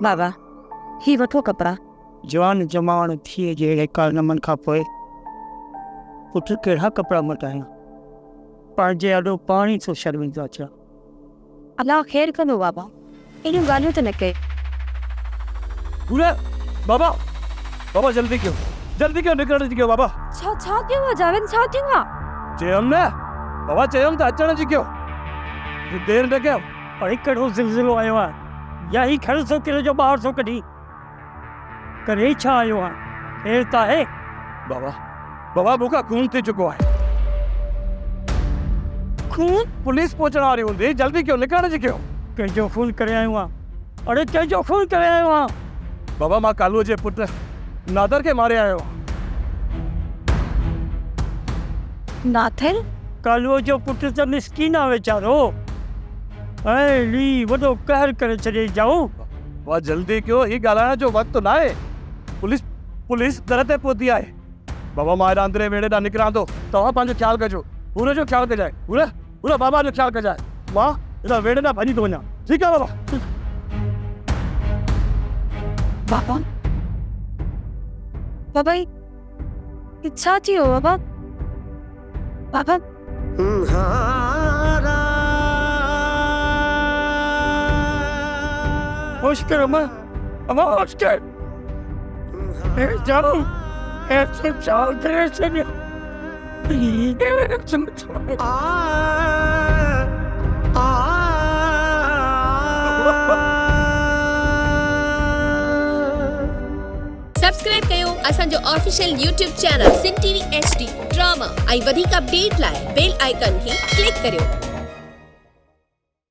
बाबा ही वठो कपिड़ा। जवान जमावण थिए जहिड़े कारनामनि खां पोइ पुट कहिड़ा कपिड़ा मटायां, पंहिंजे अॾो पाणी थो शर्मिंदा थिया। अलाह ख़ैर कंदो बाबा, एॾियूं ॻाल्हियूं त न कयो। पूरा बाबा बाबा जल्दी कयो निकरण जी कयो बाबा। छा थियो आहे जावेद, छा थियो आहे? चयमि न बाबा, चयमि त अचण जी कयो, देर न कयो। अरे कहिड़ो ज़िलज़िलो आयो आहे, या ही खड़ सौ किलो जो ॿाहिरि थो कढी करे छा आयो आहे? ख़ैर त आहे? बाबा मूंखां खून थी चुको आहे। खून? पुलिस पहुचण वारी हूंदी, जल्दी कयो निकरण जी कयो। कंहिंजो खून करे आयो आहे? अरे कंहिंजो खून करे आयो आहे? बाबा मां कालूअ जे पुट नादर खे मारे आयो आहियां। नाथर? कालूअ जो पुट त मिसकीन आहे वीचारो, ऐं वॾो कहर करे छॾे जाऊं। वाह जल्दी कयो, ही ॻाल्हाइण जो वक़्तु न आहे। पुलिस दर ते पहुती आहे। बाबा मां हेॾा अंदरे वेड़े ॾांहुं निकिरां थो, तव्हां पंहिंजो ख़्यालु कजो, पूरे जो ख़्यालु कजाए, पूरा बाबा जो ख़्यालु कजाए। मां हेॾा वेड़े ॾांहुं भॼी थो वञां, ठीकु आहे बाबा? बाबा ही छा थियो बाबा? बाबा होश कर अम्मा होश कर। जाऊं ऐसे चाल करे छॾियो। सब्सक्राइब कयो असांजो official YouTube channel Sindh TV HD drama ऐं वधीक अपडेट लाइ बेल आइकन खे क्लिक करियो।